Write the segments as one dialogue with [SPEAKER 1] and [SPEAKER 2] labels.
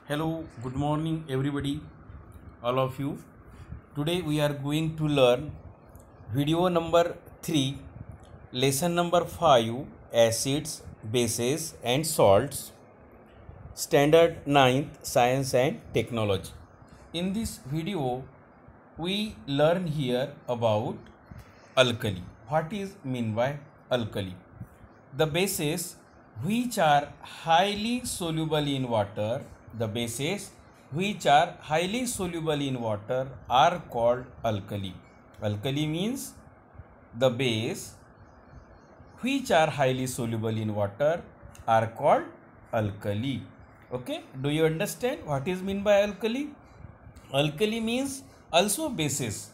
[SPEAKER 1] Hello, good morning, everybody, all of you. Today we are going to learn video number 3, lesson number 5, acids, bases, and salts, standard 9th, science and technology. In this video, we learn here about alkali. What is mean by alkali? The bases which are highly soluble in water, are called alkali. Alkali means the base which are highly soluble in water are called alkali. Okay, do you understand what is mean by alkali? Alkali means also bases,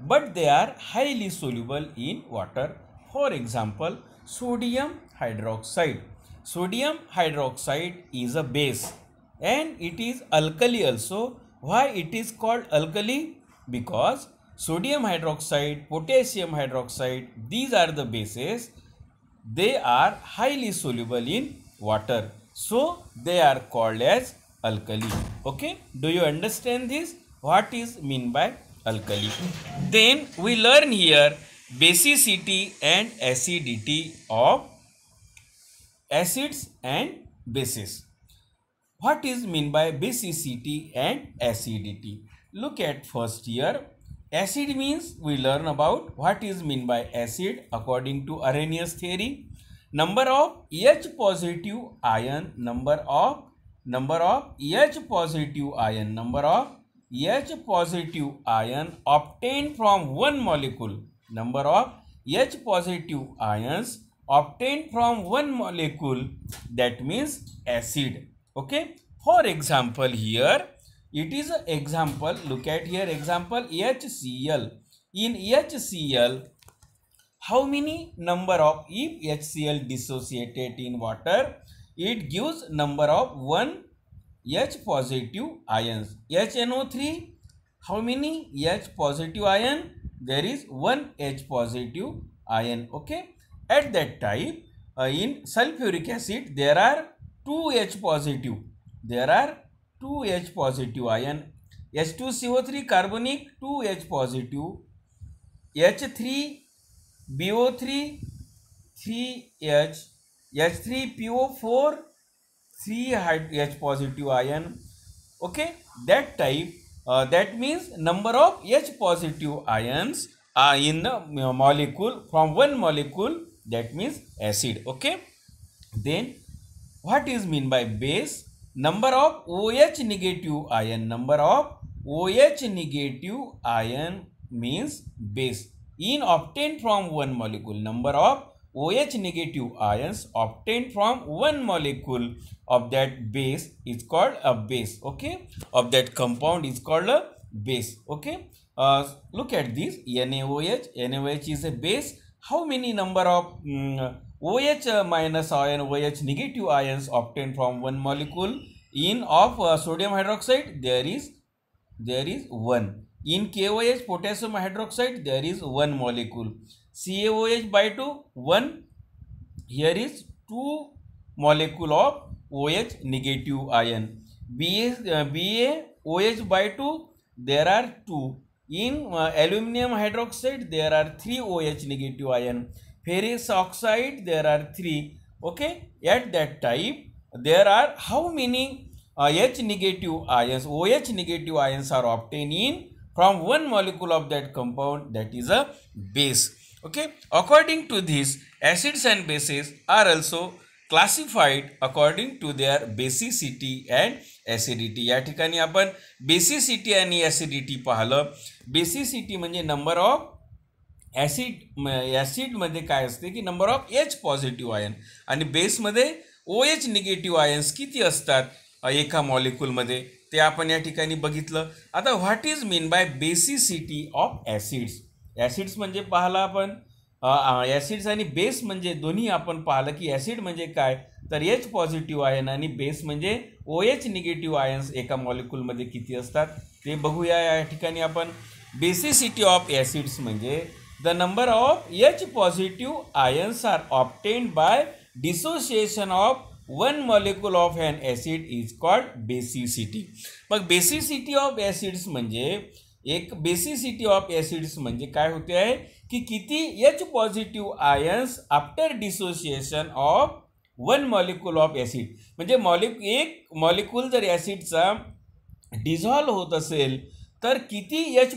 [SPEAKER 1] but they are highly soluble in water. For example, sodium hydroxide. Sodium hydroxide is a base and it is alkali also. Why it is called alkali? Because sodium hydroxide, potassium hydroxide, these are the bases. They are highly soluble in water, so they are called as alkali. Okay, do you understand this? What is mean by alkali? Then we learn here basicity and acidity of acids and bases. What is mean by basicity and acidity? Look at first here. Acid means we learn about what is mean by acid according to Arrhenius theory. Number of H positive ion, number of H positive ion obtained from one molecule. Number of H positive ions obtained from one molecule, that means acid. Okay, for example here it is an example. Look at here, example HCl. In HCl, how many number of, if HCl dissociated in water, it gives number of 1 H positive ions. HNO3, how many H positive ion? There is 1 H positive ion. Okay, at that time in sulfuric acid there are 2 H positive. There are 2 H positive ion. H2CO3 carbonic 2 H positive. H3BO3 3H. H3PO4 3 H positive ion. Okay, that type, that means number of H positive ions are in the molecule, from one molecule, that means acid. Okay, then what is mean by base? Number of OH negative ion. Number of OH negative ion means base in obtained from one molecule. Number of OH negative ions obtained from one molecule of that base is called a base. Okay, of that compound is called a base. Okay, look at this NaOH. NaOH is a base. How many number of OH minus ion, OH negative ions obtained from one molecule? In of sodium hydroxide there is 1. In KOH, potassium hydroxide, there is 1 molecule. CaOH by 2, 1. Here is 2 molecule of OH negative ion. BaOH by 2, there are 2. In aluminum hydroxide, there are 3 OH negative ion. Ferrous oxide, there are 3. Okay, at that type, there are how many H negative ions, OH negative ions are obtained in from one molecule of that compound, that is a base. Okay, according to this, acids and bases are also classified according to their basicity and acidity. या ठिकाणी आपण basicity आणि acidity पाहिलं. Basicity म्हणजे number of acid मध्ये काय असते की number of H positive ion आणि बेस मध्ये OH निगेटिव्ह आयन्स किती असतात एका मॉलिक्यूलमध्ये, ते आपण या ठिकाणी बघितलं. आता what is mean by basicity of acids? Acids म्हणजे पाहिलं आपण, ॲसिड्स आणि बेस म्हणजे दोन्ही आपण पाहिलं की ॲसिड म्हणजे काय तर H पॉझिटिव्ह आयन आणि बेस म्हणजे OH निगेटिव्ह आयन्स एका मॉलिक्यूलमध्ये किती असतात ते बघूया. या ठिकाणी आपण बेसिसिटी ऑफ ॲसिड्स म्हणजे the number of H positive ions are obtained by dissociation of 1 molecule of an acid is called basicity. मग बेसिसिटी ऑफ ॲसिड्स म्हणजे एक बेसिसिटी ऑफ ॲसिड्स म्हणजे काय होते आहे की किती H positive ions after dissociation of 1 molecule of acid. म्हणजे एक मॉलिक्यूल जर ॲसिडचा डिझॉल्व होत असेल तर किती H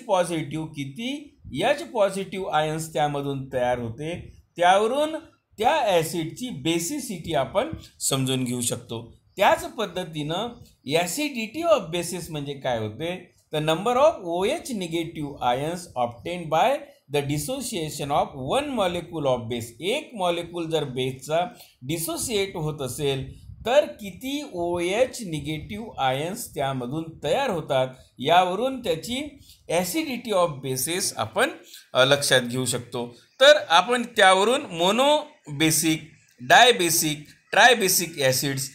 [SPEAKER 1] पॉझिटिव्ह आयन्स त्यामधून तयार होते, त्यावरून त्या ॲसिडची बेसिसिटी आपण समजून घेऊ शकतो. त्याच पद्धतीनं ॲसिडिटी ऑफ बेसिस म्हणजे काय होते, the number of OH negative ions obtained by the dissociation of 1 molecule of base. एक मॉलिक्यूल जर बेसचा डिसोसिएट होत असेल तर किती OH निगेटिव्ह आयन्स त्यामधून तयार होतात, यावरून त्याची ॲसिडिटी ऑफ बेसिस आपण लक्षात घेऊ शकतो. तर आपण त्यावरून मोनोबेसिक, डायबेसिक, ट्रायबेसिक ॲसिड्स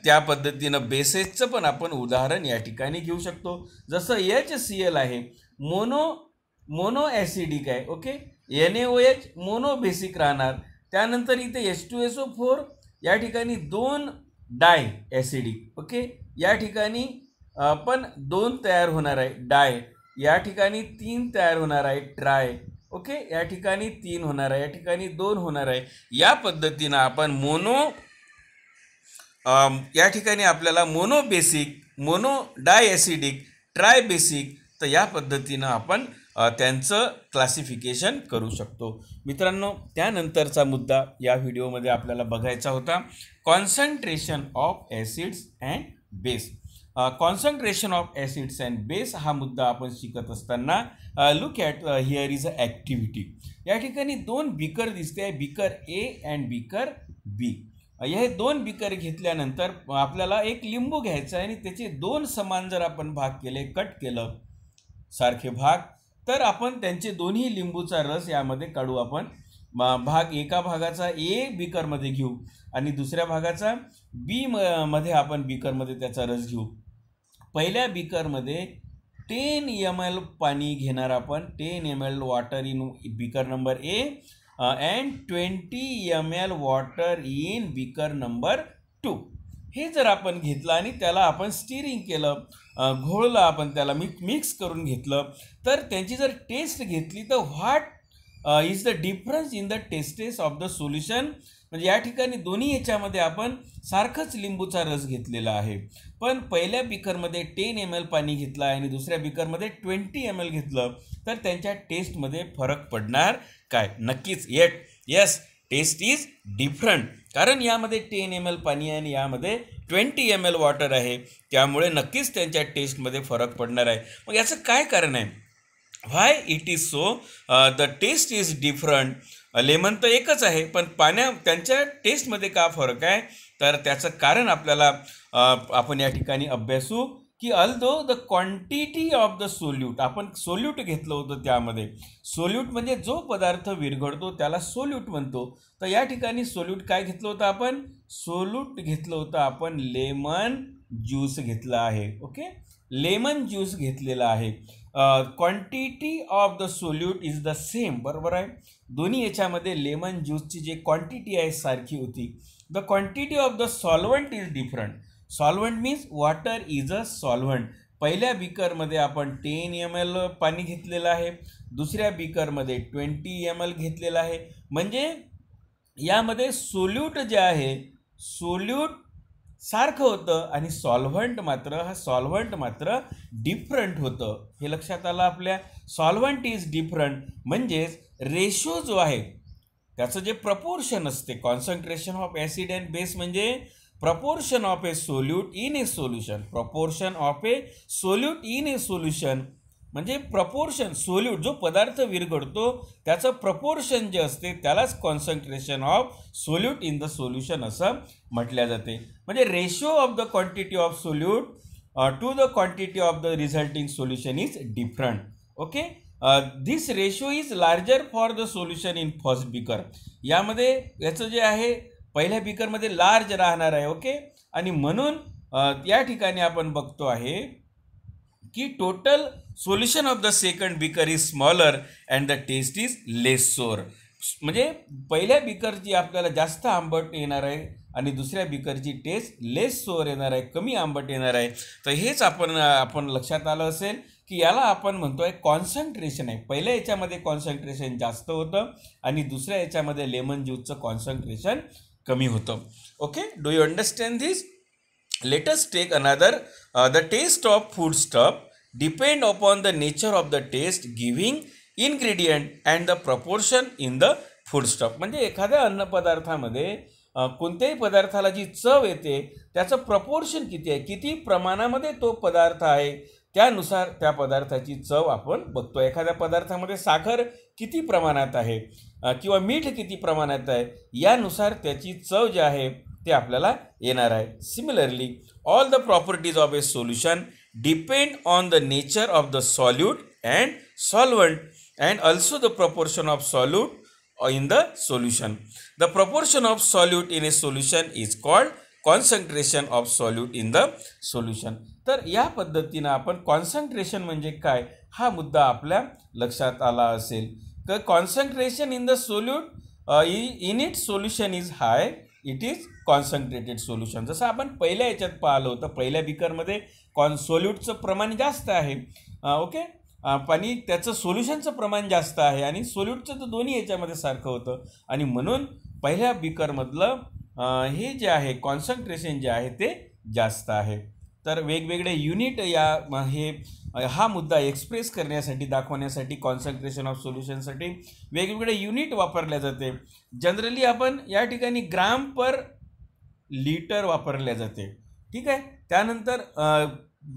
[SPEAKER 1] त्या पद्धतीनं बेसेसचं पण आपण उदाहरण या ठिकाणी घेऊ शकतो. जसं HCl आहे मोनो ॲसिडिक आहे. ओके, NaOH मोनोबेसिक राहणार. त्यानंतर इथे H2SO4 या ठिकाणी 2 डाय ॲसिडिक. ओके, या ठिकाणी पण 2 तयार होणार आहे डाय, या ठिकाणी 3 तयार होणार आहे ट्राय. ओके, या ठिकाणी 3 होणार आहे, या ठिकाणी 2 होणार आहे. या पद्धतीनं आपण या ठिकाणी आपल्याला मोनोबेसिक, मोनो डाय ॲसिडिक, ट्रायबेसिक, तर या पद्धतीनं आपण त्यांचं क्लासिफिकेशन करू शकतो. मित्रांनो, त्यानंतरचा मुद्दा या व्हिडिओमध्ये आपल्याला बघायचा होता concentration of acids and base. Concentration of acids and base हा मुद्दा आपण शिकत असताना look at here is a activity. या ठिकाणी 2 बीकर दिसते आहे, बीकर ए अँड बीकर बी. हे 2 बीकर घेतल्यानंतर आपल्याला एक लिंबू घ्यायचा आहे आणि त्याचे 2 समान जर आपण भाग केले, कट केलं सारखे भाग, तर आपण त्यांचे दोन्ही लिंबूचा रस यामध्ये काढू. आपण एका भागाचा ए बीकरमध्ये घेऊ आणि दुसऱ्या भागाचा बी मध्ये आपण बीकरमध्ये त्याचा रस घेऊ. पहिल्या बीकरमध्ये 10 ml पाणी घेणार आपण, 10 ml water in beaker number A and 20 ml water in beaker number 2. हे जर आपण घेतलं आणि त्याला आपण स्टिरिंग केलं, घोळलं, आपण त्याला मिक्स करून घेतलं, तर त्यांची जर टेस्ट घेतली तर what is the difference in the tastes of the solution. म्हणजे या ठिकाणी दोन्ही ह्याच्यामध्ये आपण सारखंच लिंबूचा रस घेतलेला आहे, पण पहिल्या बीकरमध्ये 10 ml पाणी घेतलं आणि दुसऱ्या बीकरमध्ये 20 ml घेतलं, तर त्यांच्या टेस्टमध्ये फरक पडणार काय? नक्कीच येस, टेस्ट इज डिफरंट, कारण यामध्ये 10 ml पाणी आणि यामध्ये 20 ml वॉटर आहे, त्यामुळे नक्कीच त्यांच्या टेस्टमध्ये फरक पडणार आहे. मग याचं काय कारण आहे? Why it is so? The taste is different. Lemon तर एकच आहे, पण त्यांच्या टेस्टमध्ये का फरक आहे? तर त्याचं कारण आपल्याला आपण या ठिकाणी अभ्यासू की although the quantity of the solute, आपण सोल्यूट घेतलं होतं, त्यामध्ये सोल्यूट म्हणजे जो पदार्थ विरघळतो त्याला सोल्यूट म्हणतो. तर या ठिकाणी सोल्यूट काय घेतलं होतं आपण? सोल्यूट घेतलं होतं आपण, लेमन ज्यूस घेतला आहे. ओके, लेमन ज्यूस घेतलेला आहे. Quantity of the solute is the same, बरोबर आहे. दोन्ही याच्यामध्ये लेमन ज्यूसची जी क्वांटिटी आहे सारखी होती. The quantity of the solvent is different. Solvent means water is a solvent. पहिल्या बीकरमध्ये आपण 10 ml पाणी घेतलेलं आहे, दुसऱ्या बीकरमध्ये 20 ml घेतलेलं आहे. म्हणजे यामध्ये सोल्यूट जे आहे, सोल्यूट सारखं होतं आणि सॉल्व्हंट मात्र डिफरंट होतं. हे लक्षात आलं आपल्या? सॉल्व्हंट इज डिफरंट म्हणजेच रेशो जो आहे त्याचं जे प्रपोर्शन असते, concentration of acid and base म्हणजे proportion of a solute in a solution. Proportion of a solute in a solution म्हणजे प्रपोर्शन, सोल्यूट जो पदार्थ विरघळतो त्याचं प्रपोर्शन जे असते त्यालाच concentration of solute in the solution असं म्हटल्या जाते. म्हणजे ratio of the quantity of solute to the quantity of the resulting solution is different. Okay, this ratio is larger for the solution in first beaker. यामध्ये याचं जे आहे पहिल्या बीकरमध्ये large राहणार आहे. ओके, आणि म्हणून या ठिकाणी आपण बघतो आहे की total solution of the second beaker is smaller and the taste is less sour. म्हणजे पहिल्या बीकर जी आपल्याला जास्त आंबट येणार आहे आणि दुसऱ्या बिकरची टेस्ट लेस सोअर येणार आहे, कमी आंबट येणार आहे. तर हेच आपण लक्षात आलं असेल की याला आपण म्हणतोय कॉन्सन्ट्रेशन आहे. पहिल्या याच्यामध्ये कॉन्सन्ट्रेशन जास्त होतं आणि दुसऱ्या याच्यामध्ये लेमन ज्यूसचं कॉन्सन्ट्रेशन कमी होतं. Okay, do you understand this? Let us take another. The taste of foodstuff depend upon the nature of the taste giving ingredient and the proportion in the foodstuff. म्हणजे एखाद्या अन्नपदार्थामध्ये कोणत्याही पदार्थाला जी चव येते त्याचं प्रपोर्शन किती आहे, किती प्रमाणामध्ये तो पदार्थ आहे, त्यानुसार त्या पदार्थाची चव आपण बघतो. एखाद्या पदार्थामध्ये साखर किती प्रमाणात आहे किंवा मीठ किती प्रमाणात आहे यानुसार त्याची चव जी आहे ते आपल्याला येणार आहे. Similarly all the properties of A solution depend on the nature of the solute and solvent and also the proportion of solute in the solution. The proportion of solute in a solution is called concentration of solute in the solution. तर या पद्धतीनं आपण concentration म्हणजे काय हा मुद्दा आपल्या लक्षात आला असेल. तर concentration in the solute in it solution is hi, it is concentrated solution. जसं आपण पहिल्या याच्यात पाहिलं होतं, पहिल्या बिकरमध्ये सोल्यूटचं प्रमाण जास्त आहे. ओके, पाणी त्याचं सोल्युशनचं प्रमाण जास्त आहे आणि सोल्यूटचं तर दोन्ही याच्यामध्ये सारखं होतं आणि म्हणून पहिल्या बिकरमधलं हे जे आहे कॉन्सन्ट्रेशन जे आहे ते जास्त आहे. तर वेगवेगळे युनिट हा मुद्दा एक्सप्रेस करण्यासाठी, दाखवण्यासाठी कॉन्सन्ट्रेशन ऑफ सोल्युशनसाठी वेगवेगळे युनिट वापरल्या जाते. जनरली आपण या ठिकाणी ग्राम पर लिटर वापरल्या जाते. ठीक आहे. त्यानंतर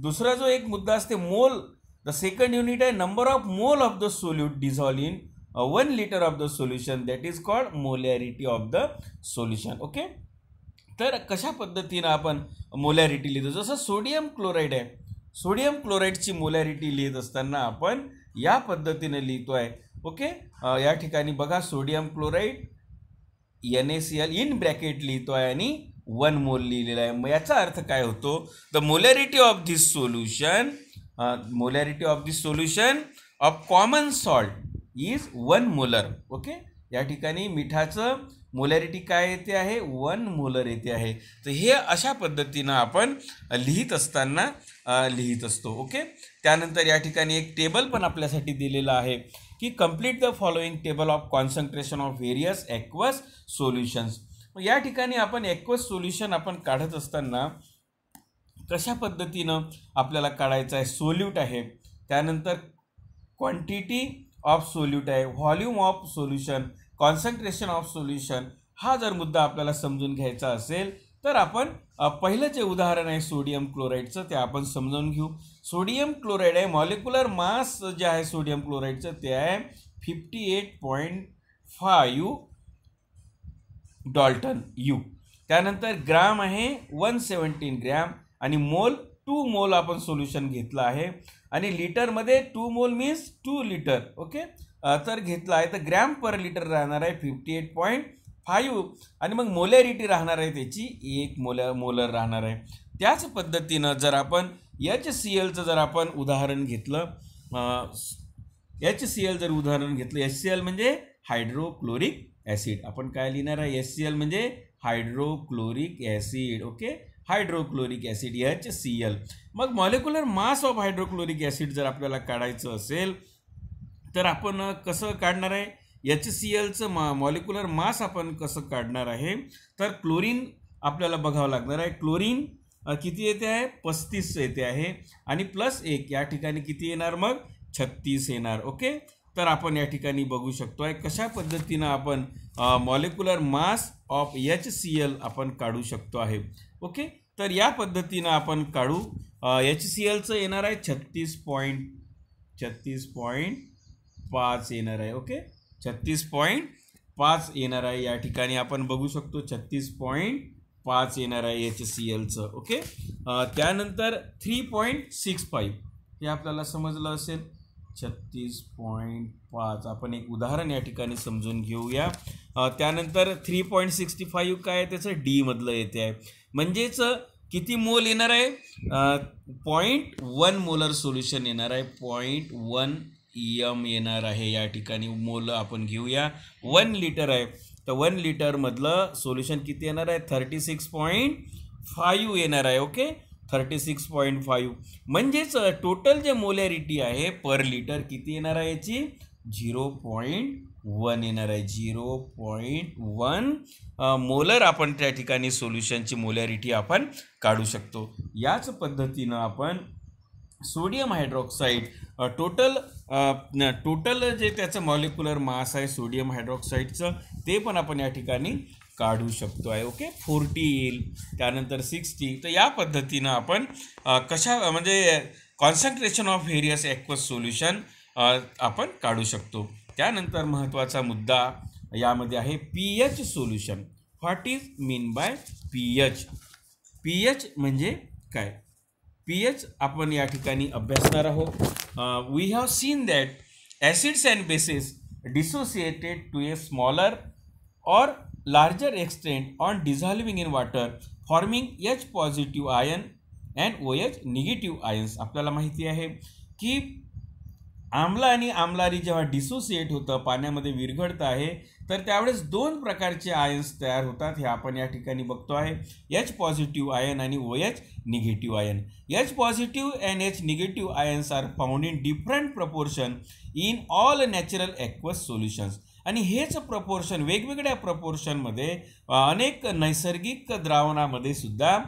[SPEAKER 1] दुसरा जो एक मुद्दा असते मोल. द सेकंड युनिट आहे number of mole of the solute dissolve in 1 liter of the solution, that is called molarity of the solution. Okay, तर कशा पद्धतीनं आपण मोलॅरिटी लिहितो, जसं सोडियम क्लोराईड आहे, सोडियम क्लोराईडची मोलॅरिटी लिहित असताना आपण या पद्धतीने लिहितो आहे. ओके, या ठिकाणी बघा sodium chloride NaCl in bracket लिहितो आहे आणि 1 मोल लिहिलेला आहे. मग याचा अर्थ काय होतो, the molarity of this solution of common salt is 1 molar. Okay, या ठिकाणी मिठाचं मोलॅरिटी काय येते आहे, 1 मोलर येते आहे. तर हे अशा पद्धतीनं आपण लिहित असताना लिहित असतो. ओके, त्यानंतर या ठिकाणी एक टेबल पण आपल्यासाठी दिलेलं आहे की complete the following table of concentration of various aqueous solutions. या ठिकाणी आपण ॲक्वस सोल्युशन आपण काढत असताना कशा पद्धतीनं आपल्याला काढायचं आहे, सोल्यूट आहे, त्यानंतर क्वांटिटी ऑफ सोल्यूट आहे, volume of solution, concentration of solution. हा जर मुद्दा आपल्याला समजून घ्यायचा असेल तर आपण पहिलं जे उदाहरण आहे सोडियम क्लोराईडचं ते आपण समजून घेऊ. सोडियम क्लोराईड आहे, मॉलिक्युलर मास जे आहे सोडियम क्लोराईडचं ते आहे 58.5 डाल्टन यू. त्यानंतर ग्राम आहे 117 ग्रॅम आणि मोल 2 मोल आपण सोल्युशन घेतलं आहे आणि लिटरमध्ये 2 मोल मीन्स 2 लिटर. ओके, तर घेतलं आहे तर ग्रॅम पर लिटर राहणार आहे 58.5 आणि मग मोलॅरिटी राहणार आहे त्याची 1 मोलर राहणार आहे. त्याच पद्धतीनं जर आपण HClचं जर आपण उदाहरण घेतलं, HCl म्हणजे हायड्रोक्लोरिक ॲसिड. आपण काय लिहिणार आहे, HCl म्हणजे hydrochloric acid. Okay, hydrochloric acid HCl. मग molecular mass of hydrochloric acid जर आपल्याला काढायचं असेल तर आपण कसं काढणार आहे, HClचं मॉलिक्युलर मास आपण कसं काढणार आहे, तर क्लोरीन आपल्याला बघावं लागणार आहे. क्लोरीन किती येते आहे, 35 येते आहे आणि प्लस 1 या ठिकाणी किती येणार, मग 36 येणार. ओके, तर आपण या ठिकाणी बघू शकतो आहे कशा पद्धतीनं आपण मॉलिक्युलर मास ऑफ HCl आपण काढू शकतो आहे. ओके, तर या पद्धतीनं आपण काढू. HClचं येणार आहे 36.5 येणार आहे. ओके, 36.5 येणार आहे. या ठिकाणी आपण बघू शकतो 36.5 येणार आहे HClचं. ओके, त्यानंतर 3.65 हे आपल्याला समजलं असेल. 36.5 आपण एक उदाहरण या ठिकाणी समजून घेऊया. त्यानंतर 3.65 काय आहे, त्याचं डी मधलं येते आहे, म्हणजेच किती मोल येणार आहे, 0.1 मोलर सोल्युशन येणार आहे, 0.1 EM येणार आहे. या ठिकाणी मोल आपण घेऊया, 1 लिटर आहे तर 1 लिटरमधलं सोल्युशन किती येणार आहे 36.5 येणार आहे. ओके 36.5 म्हणजेच टोटल जे मोलॅरिटी आहे पर लिटर किती येणार आहे याची 0.1 येणार आहे. 0.1 मोलर आपण त्या ठिकाणी सोल्युशनची मोलॅरिटी आपण काढू शकतो. याच पद्धतीनं आपण सोडियम हायड्रॉक्साईड टोटल जे त्याचं मॉलिक्युलर मास आहे सोडियम हायड्रॉक्साईडचं ते पण आपण या ठिकाणी काढू शकतो आहे. ओके 40 येईल, त्यानंतर 60. तर या पद्धतीनं आपण कशा म्हणजे कॉन्सन्ट्रेशन ऑफ व्हेरियस ॲक्वस सोल्युशन आपण काढू शकतो. त्यानंतर महत्त्वाचा मुद्दा यामध्ये आहे pH solution. What is mean by pH? pH म्हणजे काय? pH आपण या ठिकाणी अभ्यासणार आहोत. We have seen that acids and bases dissociated to a smaller or larger extent on dissolving in water forming H positive ion and OH negative ions. आपल्याला माहिती आहे की आम्ल आणि आम्लारी जेव्हा डिसोसिएट होतं पाण्यामध्ये विरघळतं आहे तर त्यावेळेस दोन प्रकारचे आयन्स तयार होतात. हे आपण या ठिकाणी बघतो आहे H पॉझिटिव्ह आयन आणि OH negative ion. H positive and H negative ions are found in different proportion in all natural aqueous solutions. आणि हेच प्रपोर्शन वेगवेगळ्या प्रपोर्शनमध्ये अनेक नैसर्गिक द्रावणामध्ये सुद्धा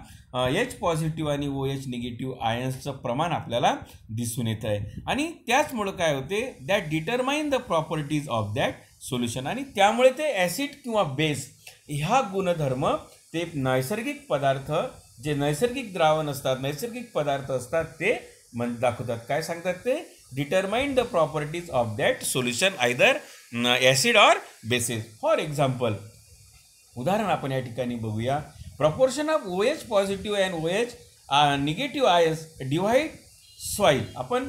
[SPEAKER 1] H पॉझिटिव्ह आणि OH निगेटिव्ह आयन्सचं प्रमाण आपल्याला दिसून येत आहे. आणि त्याचमुळं काय होते that determine the properties of that solution. आणि त्यामुळे ते ॲसिड किंवा बेस ह्या गुणधर्म ते नैसर्गिक पदार्थ जे नैसर्गिक द्रावण असतात नैसर्गिक पदार्थ असतात ते दाखवतात. काय सांगतात ते determine the properties of that solution either acid or basis. For example उदाहरण आपण या ठिकाणी बघूया. Proportion of OH positive and OH negative ions divide soil. आपण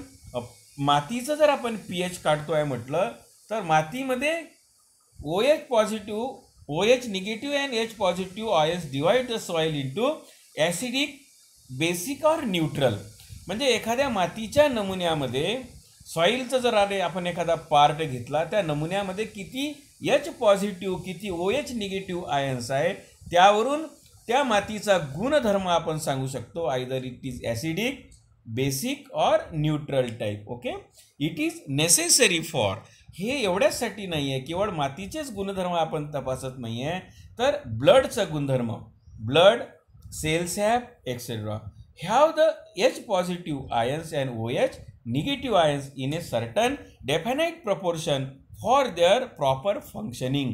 [SPEAKER 1] मातीचं जर आपण pH काढतो आहे म्हटलं तर मातीमध्ये OH positive OH negative and H positive ions divide the soil into acidic basic or neutral. म्हणजे एखाद्या मातीच्या नमुन्यामध्ये सॉईलचं जर आपण एखादा पार्ट घेतला त्या नमुन्यामध्ये किती H पॉझिटिव्ह किती OH निगेटिव्ह आयन्स आहे त्यावरून त्या मातीचा गुणधर्म आपण सांगू शकतो either it is acidic basic or neutral type. Okay it is necessary for. हे एवढ्यासाठी नाही आहे केवळ मातीचेच गुणधर्म आपण तपासत नाही आहे तर ब्लडचा गुणधर्म blood cells have etcetera have the H positive ions and OH negative ions in a certain definite proportion for their proper functioning.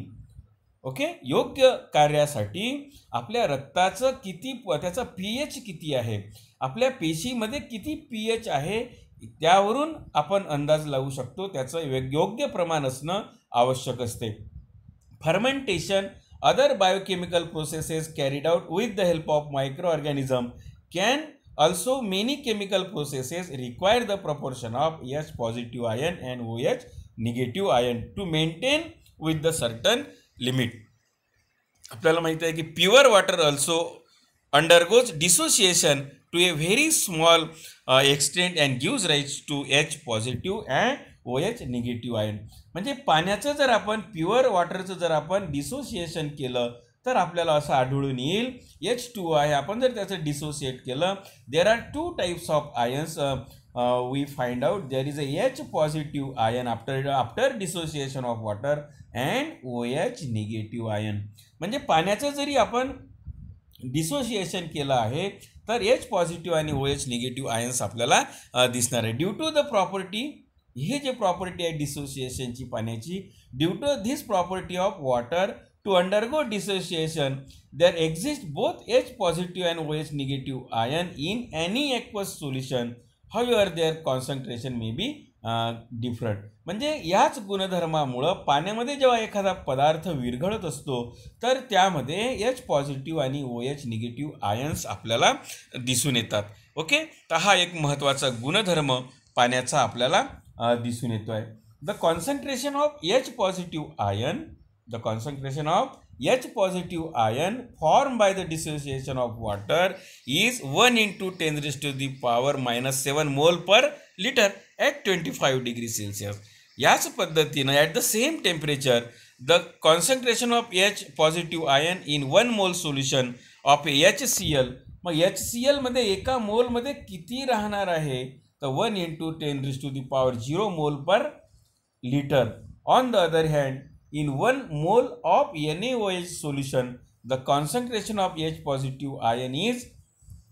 [SPEAKER 1] Okay योग्य कार्यासाठी आपल्या रक्ताचं किती त्याचा pH किती आहे आपल्या पेशीमध्ये किती pH आहे त्यावरून आपण अंदाज लावू शकतो. त्याचं योग्य प्रमाण असणं आवश्यक असते. Fermentation other biochemical processes carried out with the help of micro organism can also many chemical processes require the proportion of H positive ion and OH negative ion to maintain with the certain limit. आपल्याला माहिती आहे की pure water also undergoes dissociation to a very small extent and gives rise to H positive and OH negative ion. म्हणजे पाण्याचं जर आपण pure वॉटरचं जर आपण डिसोसिएशन केलं तर आपल्याला असं आढळून येईल H2O आहे आपण जर त्याचं डिसोसिएट केलं there are two types of ions we find out there is a H positive ion after dissociation of water and OH negative ion. म्हणजे पाण्याचं जरी आपण डिसोसिएशन केलं आहे तर H पॉझिटिव्ह आणि OH निगेटिव्ह आयन्स आपल्याला दिसणार आहे. ड्यू टू द प्रॉपर्टी हे जे प्रॉपर्टी आहे डिसोसिएशनची पाण्याची due to this property of water to undergo dissociation there exist both H positive and OH negative ion in any aqueous solution. However their concentration may be different. म्हणजे याच गुणधर्मामुळं पाण्यामध्ये जेव्हा एखादा पदार्थ विरघळत असतो तर त्यामध्ये H पॉझिटिव्ह आणि OH निगेटिव्ह आयन्स आपल्याला दिसून येतात. ओके तर हा एक महत्त्वाचा गुणधर्म पाण्याचा आपल्याला दिसून येतो आहे. The concentration of H positive ion The concentration of H positive ion formed by the dissociation of water is 1 into 10 raised to the power minus 7 mole per liter at 25 degrees Celsius. याच पद्धतीनं at the same temperature the concentration of H positive ion in 1 mole solution of HCl. मग HCl मध्ये एका मोल मध्ये किती राहणार आहे, तर 1 × 10⁻0 मोल पर liter. On the other hand, in 1 mole of NaOH solution, the concentration of H positive ion is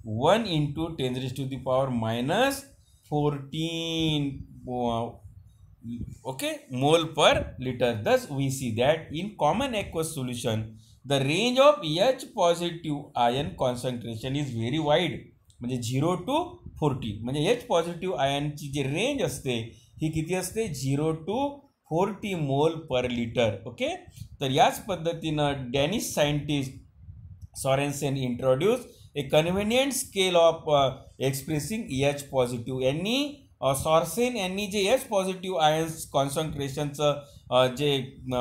[SPEAKER 1] 1 × 10⁻14 okay mole per liter. Thus we see that in common aqueous solution the range of H positive ion concentration is very wide. म्हणजे 0 to 40. म्हणजे H positive ion ची जी range असते ही किती असते, 0 to 40 मोल per litre. Okay, तर याच पद्धतीनं Danish scientist Sorensen introduce a convenient scale of expressing H positive. यांनी सॉर्सेन यांनी जे H पॉझिटिव्ह आयन्स कॉन्सन्ट्रेशनचं जे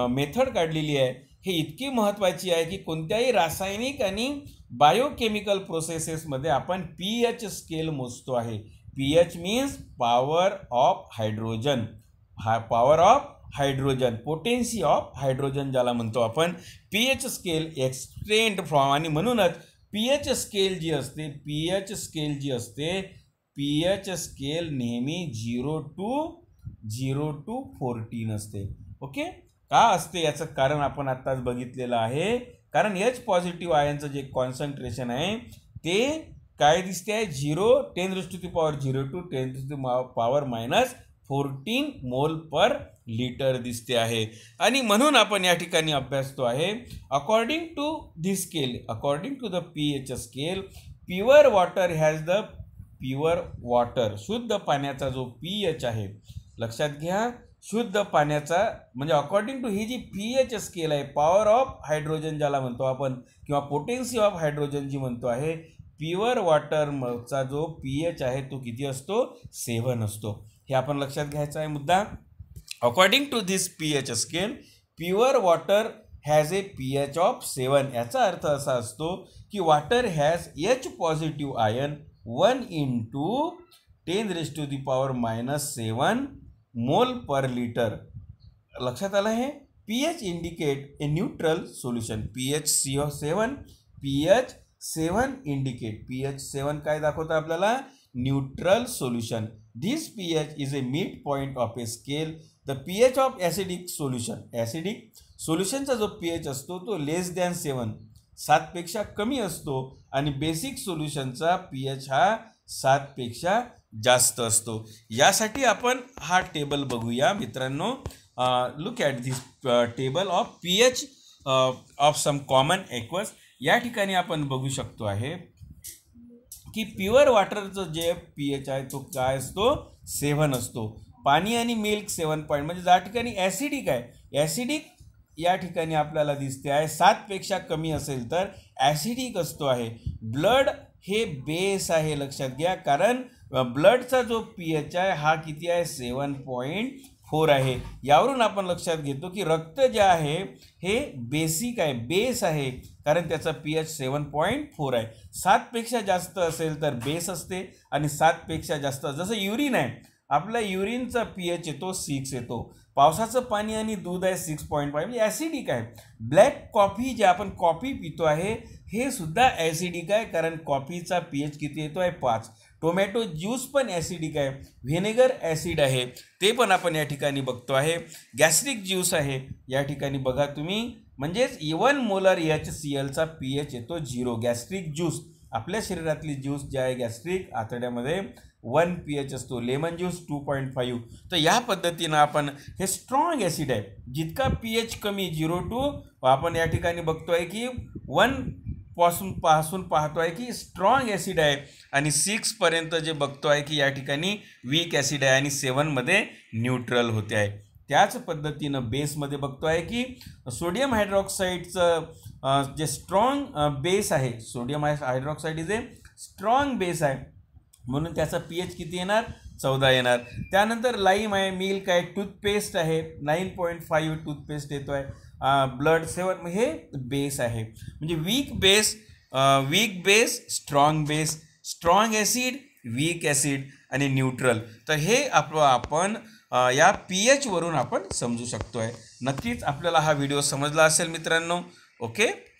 [SPEAKER 1] मेथड काढलेली आहे हे इतकी महत्त्वाची आहे की कोणत्याही रासायनिक आणि बायोकेमिकल प्रोसेसेसमध्ये आपण pH स्केल मोजतो आहे. pH means power of hydrogen, power of hydrogen, potency of hydrogen ज्याला म्हणतो आपण. pH स्केल एक्सटेंड फ्रॉम, आणि म्हणूनच pH स्केल जी असते, pH स्केल जी असते, pH स्केल नेहमी 0 to 14 असते. ओके, का असते याचं कारण आपण आत्ताच बघितलेलं आहे. कारण H पॉझिटिव्ह आयनचं जे कॉन्सन्ट्रेशन आहे ते काय दिसते आहे, 10⁻0 to 10⁻14 मोल पर लिटर दिसते आहे. आणि म्हणून आपण या ठिकाणी अभ्यासतो आहे according to this scale, according to the pH scale, pure water has the, pure water शुद्ध पाण्याचा जो pH आहे, लक्षात घ्या, शुद्ध पाण्याचा म्हणजे अकॉर्डिंग टू ही जी pH स्केल आहे, पॉवर ऑफ हायड्रोजन ज्याला म्हणतो आपण किंवा पोटेन्सी ऑफ हायड्रोजन जी म्हणतो आहे, प्युअर वॉटरचा जो pH आहे तो किती असतो, 7 असतो. हे आपण लक्षात घ्यायचा आहे मुद्दा. According to this pH scale, pure water has a pH of 7. याचा अर्थ असा असतो की water has H positive ion 1 × 10⁻⁻7 मोल पर लिटर. लक्षात आलं हे. pH indicate a neutral solution. pH 7 indicate, pH 7 काय दाखवतं आपल्याला, neutral solution. This pH is a mid point of a scale. The pH of acidic solution, acidic सोल्युशनचा जो pH असतो तो लेस दॅन 7 पेक्षा कमी असतो आणि बेसिक सोल्युशनचा pH हा 7 पेक्षा जास्त असतो. यासाठी आपण हा टेबल बघूया मित्रांनो. Look at this table of pH of some common aqueous. या ठिकाणी आपण बघू शकतो आहे की प्युअर वॉटरचं जे pH आहे तो काय असतो, 7 असतो. पाणी आणि मिल्क 7 पॉईंट, म्हणजे ज्या ठिकाणी ॲसिडिक आहे, ॲसिडिक या ठिकाणी आपल्याला दिसते आहे 7 पेक्षा कमी असेल तर ॲसिडिक असतो आहे. ब्लड हे बेस आहे, लक्षात घ्या, कारण ब्लडचा जो pH आहे हा किती आहे, 7.4 आहे. यावरून आपण लक्षात घेतो की रक्त जे आहे हे बेसिक आहे, बेस आहे, कारण त्याचा pH 7.4 आहे. 7 पेक्षा जास्त असेल तर बेस असते आणि 7 पेक्षा जास्त, जसं युरिन आहे, आपल्या युरिनचा pH येतो 6 येतो. पावसाचं पाणी आणि दूध आहे 6.5 म्हणजे ॲसिडिक आहे. ब्लॅक कॉफी जे आपण कॉफी पितो आहे हे सुद्धा ॲसिडिक आहे, कारण कॉफीचा pH किती येतो आहे, 5. टोमॅटो ज्यूस पण ॲसिडिक आहे. व्हिनेगर ॲसिड आहे, ते पण आपण या ठिकाणी बघतो आहे. गॅस्ट्रिक ज्यूस आहे, या ठिकाणी बघा तुम्ही, म्हणजेच 1 मोलर HClचा pH येतो 0. गॅस्ट्रिक ज्यूस, आपल्या शरीरातली ज्यूस जे आहे गॅस्ट्रिक आतड्यामध्ये 1 pH असतो. Lemon juice 2.5. तर या पद्धतीनं आपण हे स्ट्रॉंग ॲसिड आहे, जितका pH कमी 0 to आपण या ठिकाणी बघतोय की 1 पासून पाहतो आहे की स्ट्रॉंग ॲसिड आहे आणि 6 पर्यंत जे बघतो आहे की या ठिकाणी वीक ॲसिड आहे आणि 7 मध्ये न्यूट्रल होते आहे. त्याच पद्धतीनं बेसमध्ये बघतो आहे की सोडियम हायड्रॉक्साईडचं जे स्ट्रॉंग बेस आहे, sodium hydroxide is a strong base आहे, म्हणून त्याचा pH किती येणार, 14 येणार. त्यानंतर लाईम आहे, मिल्क आहे, टूथपेस्ट आहे, 9.5 टूथपेस्ट येतो आहे. ब्लड 7 हे बेस आहे. म्हणजे weak base, strong base, strong acid, weak acid आणि न्यूट्रल. तर हे आपण या pH वरून आपण समजू शकतो आहे. नक्कीच आपल्याला हा व्हिडिओ समजला असेल मित्रांनो. ओके.